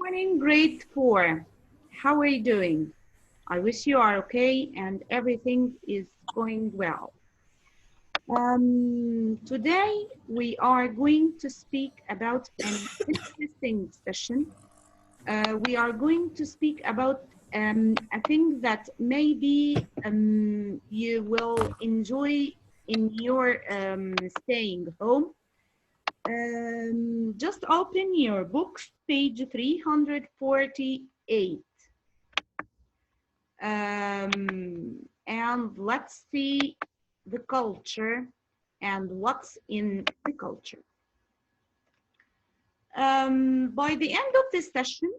Morning, grade 4. How are you doing? I wish you are okay and everything is going well. Today we are going to speak about an interesting session. We are going to speak about a thing that maybe you will enjoy in your staying home. Just open your books, page 348. And let's see the culture and what's in the culture. By the end of this session,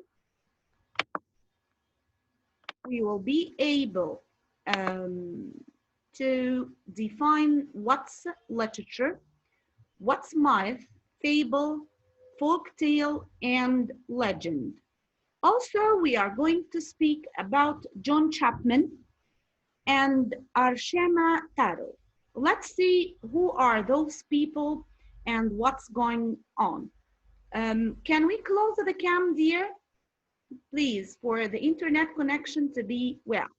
we will be able to define what's literature, what's myth, fable, folk tale, and legend. Also, we are going to speak about John Chapman and Arshema Taro. Let's see who are those people and what's going on. Can we close the cam, dear? Please, for the internet connection to be well.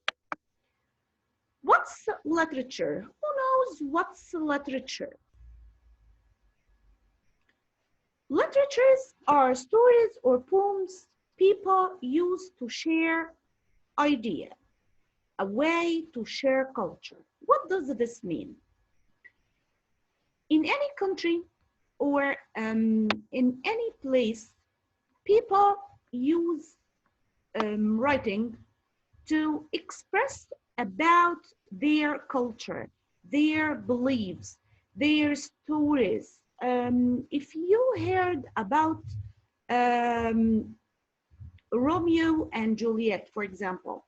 What's literature? Who knows what's literature? Literatures are stories or poems people use to share idea, a way to share culture. What does this mean? In any country or in any place, people use writing to express about their culture, their beliefs, their stories. If you heard about Romeo and Juliet, for example,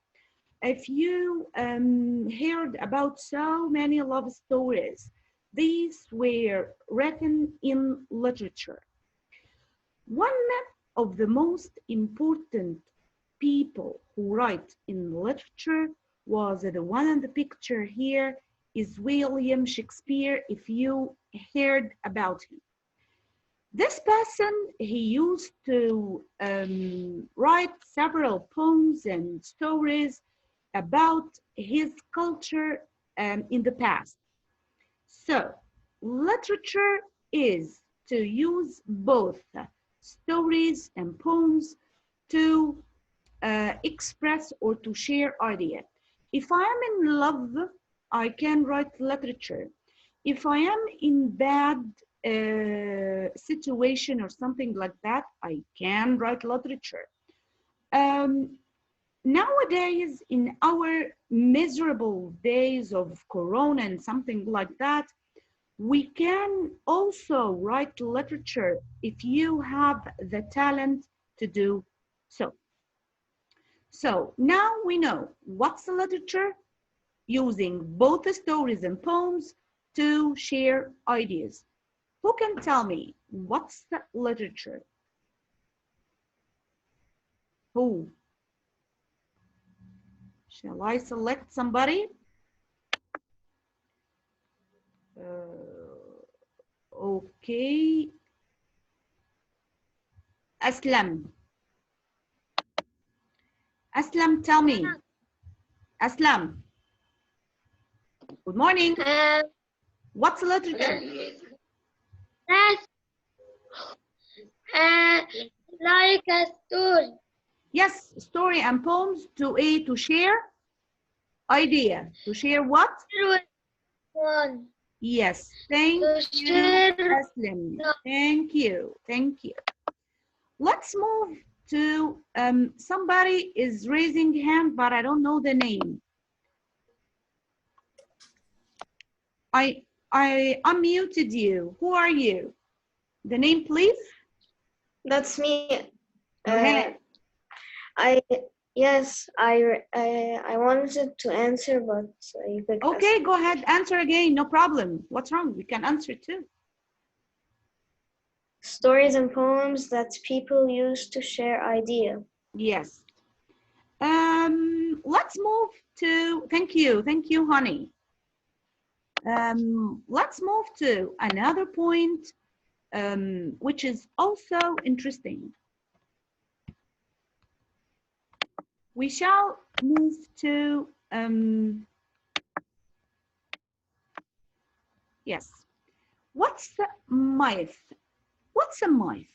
if you heard about so many love stories, these were written in literature. One of the most important people who write in literature was the one in the picture here is William Shakespeare, if you heard about him. This person, he used to write several poems and stories about his culture in the past. So, literature is to use both stories and poems to express or to share ideas. If I am in love, I can write literature. If I am in bad situation or something like that, I can write literature. Nowadays, in our miserable days of Corona and something like that, we can also write literature if you have the talent to do so. So now we know what's literature, using both the stories and poems to share ideas. Who can tell me what's the literature? Who? Shall I select somebody? Okay. Aslam. Aslam, tell me. Aslam. Good morning. What's literature? Like a story. Yes, story and poems to share idea. To share what? One. Yes, thank you, Aslam. Thank you, thank you. Let's move to somebody is raising hand, but I don't know the name. I unmuted you. Who are you? The name, please. That's me. Go ahead. I wanted to answer, but you could okay, go ahead, answer again, no problem. What's wrong? We can answer too. Stories and poems that people use to share idea. Yes. Let's move to, thank you, honey. Let's move to another point, which is also interesting. We shall move to, yes. What's a myth? What's a myth?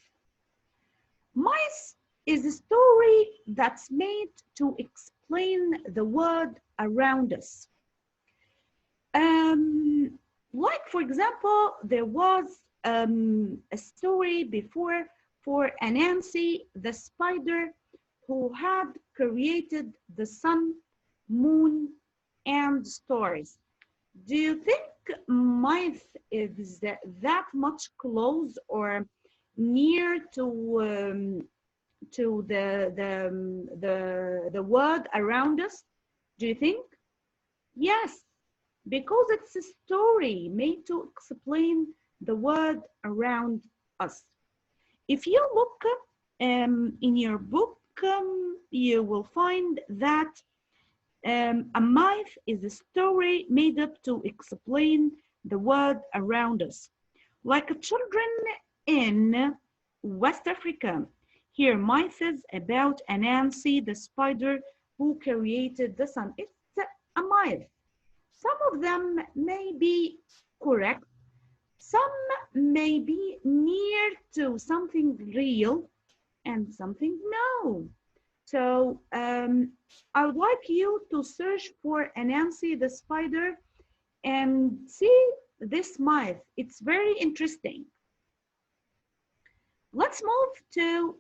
Myth is a story that's made to explain the world around us. Like, for example, there was a story before for Anansi, the spider who had created the sun, moon, and stars. Do you think myth is that much close or near to the world around us? Do you think? Yes, because it's a story made to explain the world around us. If you look in your book, you will find that a myth is a story made up to explain the world around us. Like children in West Africa hear myths about Anansi, the spider who created the sun. It's a myth. Some of them may be correct, some may be near to something real, and something no. So I would like you to search for Anansi the spider and see this myth. It's very interesting. Let's move to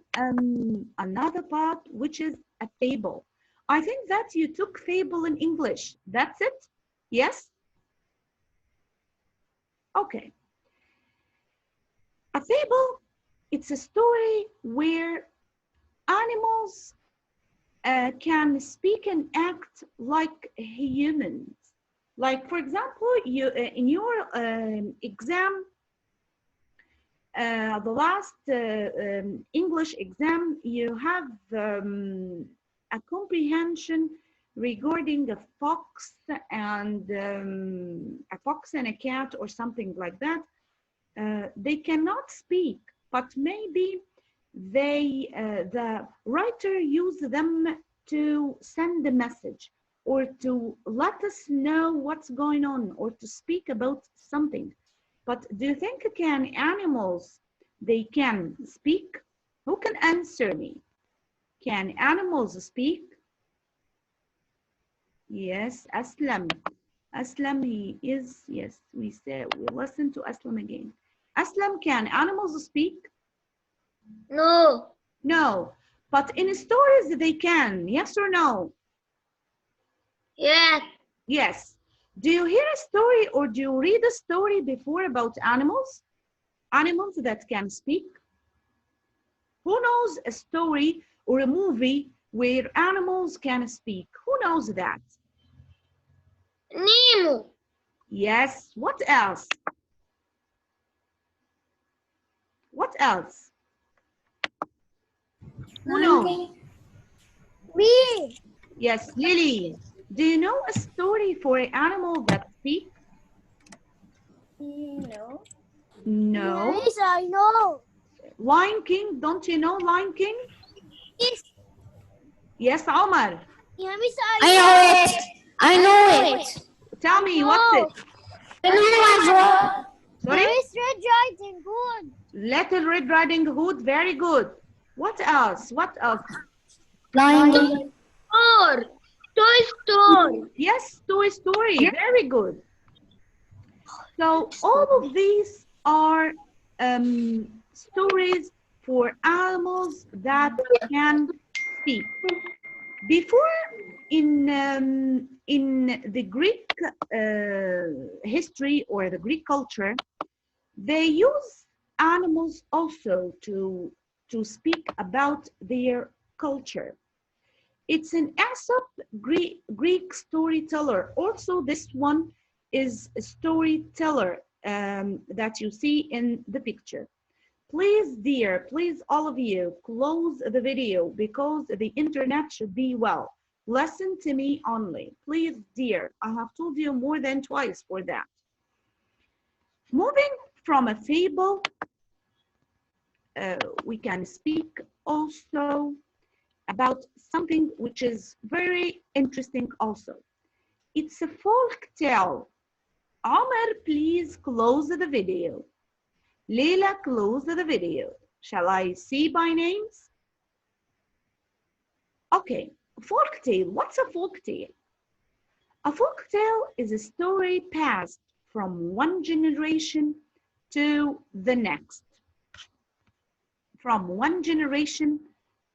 another part, which is a fable. I think that you took fable in English. That's it? Yes? Okay. A fable, it's a story where animals can speak and act like humans. Like, for example, you in your exam, the last English exam, you have a comprehension regarding a fox and a cat or something like that. They cannot speak, but maybe the writer used them to send a message or to let us know what's going on or to speak about something. But do you think can animals, they can speak? Who can answer me? Can animals speak? Yes, Aslam. Aslam, he is, yes, we listen to Aslam again. Aslam, can animals speak? No. No, but in stories they can, yes or no? Yeah. Yes. Do you hear a story or do you read a story before about animals? Animals that can speak? Who knows a story or a movie where animals can speak? Who knows that? Nemo. Yes. What else? What else? Who knows? Me. Yes, Lily. Do you know a story for an animal that speak? No. No. Yes, I know. Lion King, don't you know Lion King? Yes. Yes, Omar. Yeah, Miss, I know it. I know it. Tell me, what's it? I know as well. Sorry? Yeah, Miss Red Riding Hood. Little Red Riding Hood, very good. What else? What else? Lion King. Or Toy Story. Yes, Toy Story, very good. So all of these are stories for animals that can speak. Before, in the Greek history or the Greek culture, they use animals also to speak about their culture. It's an Aesop Greek storyteller. Also, this one is a storyteller that you see in the picture. Please, dear, please, all of you, close the video because the internet should be well. Listen to me only. Please, dear, I have told you more than twice for that. Moving from a fable, we can speak also about something which is very interesting also. It's a folk tale. Omar, please close the video. Leila, close the video. Shall I see by names? Okay, folk tale. What's a folk tale? A folk tale is a story passed from one generation to the next. From one generation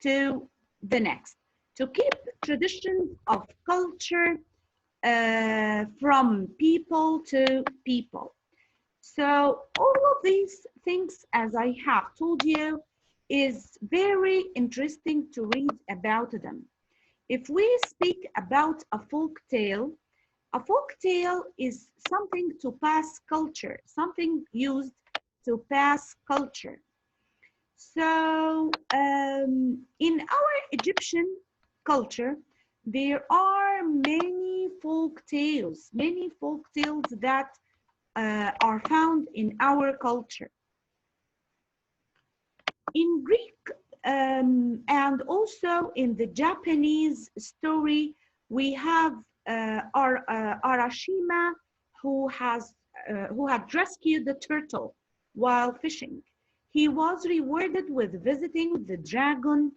to the next. To keep traditions of culture from people to people. So all of these things, as I have told you, is very interesting to read about them. If we speak about a folk tale is something to pass culture, something used to pass culture. So in our Egyptian culture, there are many folk tales that are found in our culture. In Greek and also in the Japanese story, we have Arashima who had rescued the turtle while fishing. He was rewarded with visiting the dragon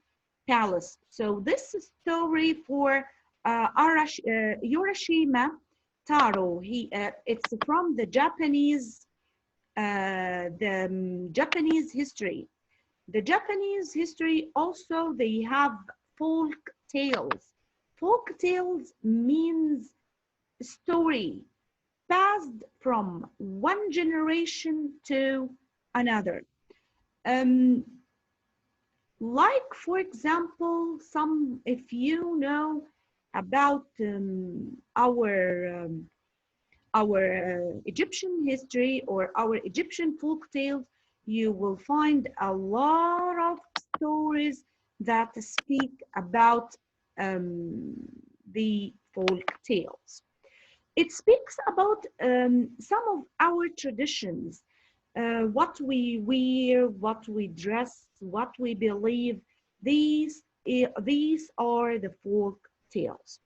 palace. So this story for Urashima Taro, it's from the Japanese Japanese history. The Japanese history also, they have folk tales. Folk tales means story passed from one generation to another. Like, for example, if you know about our Egyptian history or our Egyptian folk tales, you will find a lot of stories that speak about the folk tales. It speaks about some of our traditions, what we wear, what we dress, what we believe. These are the folk tales.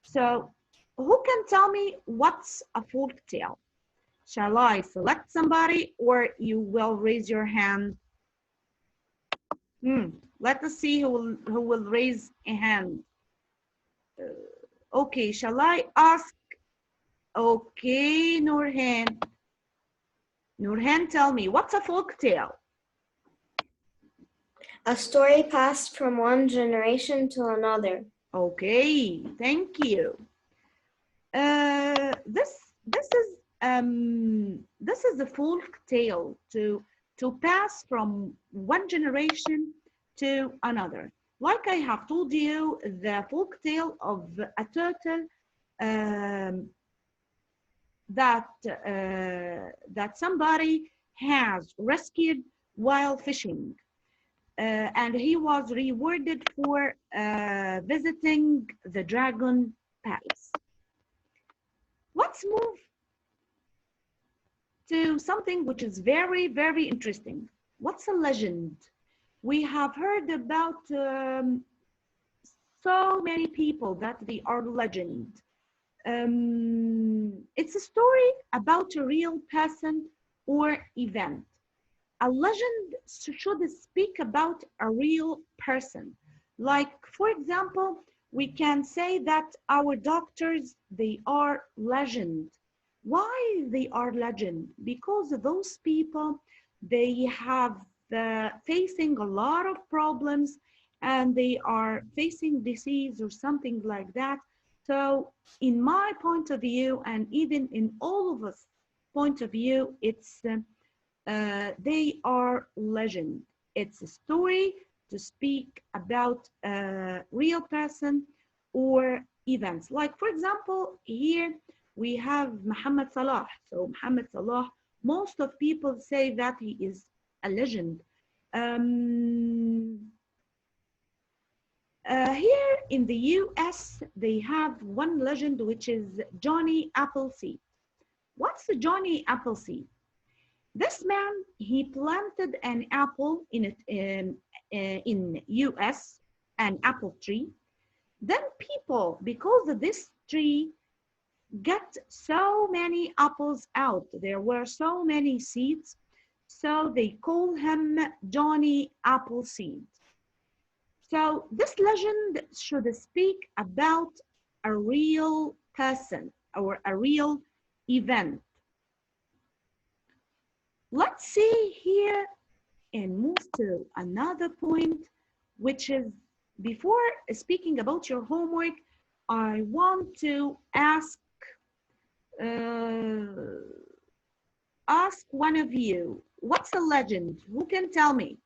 So who can tell me what's a folk tale? Shall I select somebody or you will raise your hand? Let us see who will raise a hand. Okay, shall I ask? Okay, Nurhan. Nurhan, tell me, what's a folk tale? A story passed from one generation to another. Okay, thank you. This is a folk tale to pass from one generation to another. Like I have told you, the folk tale of a turtle that somebody has rescued while fishing, and he was rewarded for visiting the dragon palace. Let's move to something which is very, very interesting. What's a legend? We have heard about so many people that they are legend. It's a story about a real person or event. A legend should speak about a real person. Like, for example, we can say that our doctors, they are legend. Why they are legend? Because those people, they have facing a lot of problems and they are facing disease or something like that. So in my point of view, and even in all of us point of view, it's they are legend. It's a story to speak about a real person or events. Like, for example, here we have Muhammad Salah. So Muhammad Salah, most of people say that he is a legend. Here in the US, they have one legend, which is Johnny Appleseed. What's Johnny Appleseed? This man, he planted an apple in US, an apple tree. Then people, because this tree get so many apples out, there were so many seeds, so they call him Johnny Appleseed. So this legend should speak about a real person or a real event. Let's see here and move to another point, which is before speaking about your homework, I want to ask one of you, what's a legend? Who can tell me?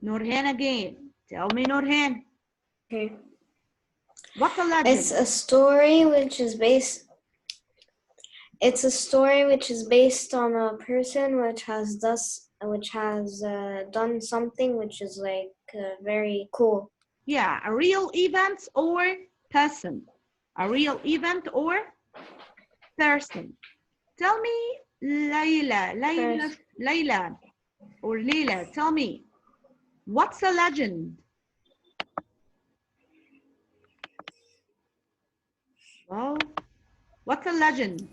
Nurhan again. Tell me, Nurhan. Okay. What's a legend? It's a story which is based on a person which has done something which is like very cool. Yeah, a real event or person. A real event or person. Tell me, Layla, or Leila, tell me, what's a legend? Well, what's a legend?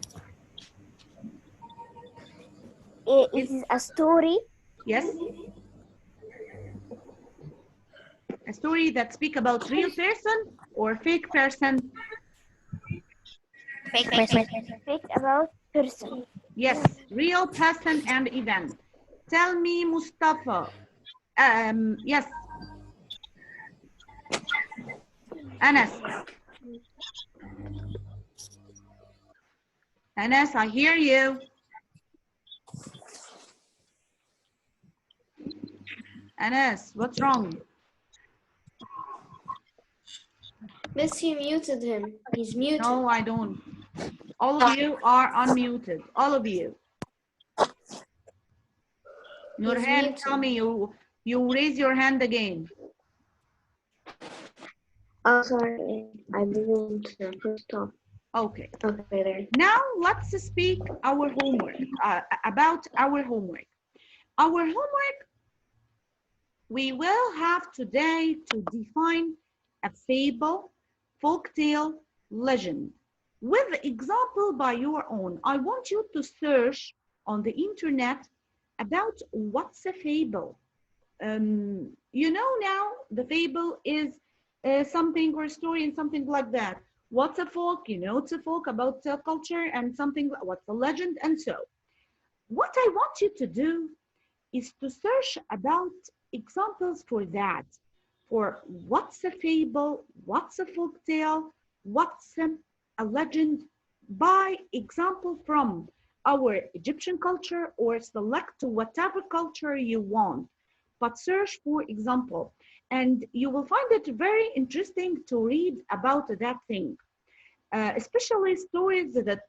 It is a story. Yes? A story that speaks about real person or fake person? Fake person. Fake about person. Yes, real person and event. Tell me, Mustafa. Yes. Anas. Anas, I hear you. Anas, what's wrong? Miss, you muted him. He's muted. No, I don't. All of you are unmuted. All of you. Nurhan, tell me, you raise your hand again. Oh, sorry. I didn't first off. Okay. Okay, there. Now let's speak our homework, about our homework. Our homework, we will have today to define a fable, folktale, legend with example by your own. I want you to search on the internet about what's a fable. You know now the fable is something or a story and something like that. What's a folk? You know, it's a folk about culture and something. What's a legend? And so, what I want you to do is to search about examples for that, for what's a fable, what's a folk tale, what's a legend, by example from our Egyptian culture, or select whatever culture you want, but search for example, and you will find it very interesting to read about that thing, especially stories that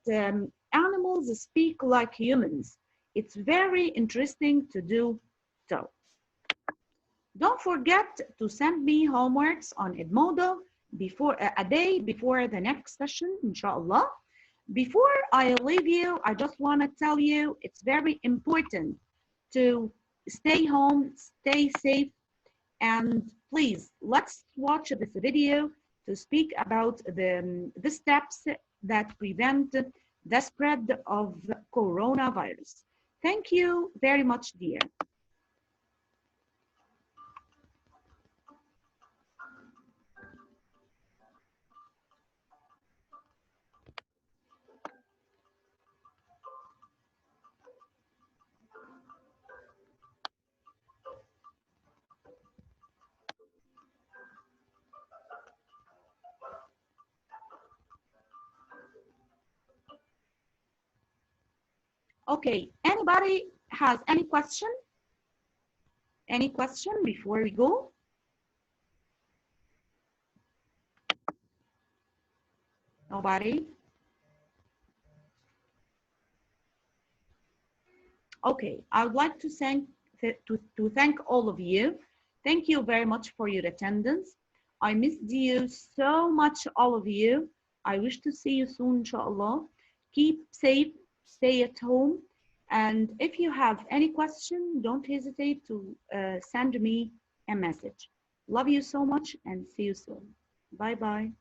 animals speak like humans. It's very interesting to do so. Don't forget to send me homeworks on Edmodo before a day before the next session, inshallah. Before I leave you, I just want to tell you it's very important to stay home, stay safe, and please let's watch this video to speak about the steps that prevent the spread of coronavirus. Thank you very much, dear. Okay, anybody has any question? Any question before we go? Nobody? Okay, I would like to thank all of you. Thank you very much for your attendance. I missed you so much, all of you. I wish to see you soon, inshallah. Keep safe, stay at home. And if you have any question, don't hesitate to send me a message. Love you so much and see you soon. Bye bye.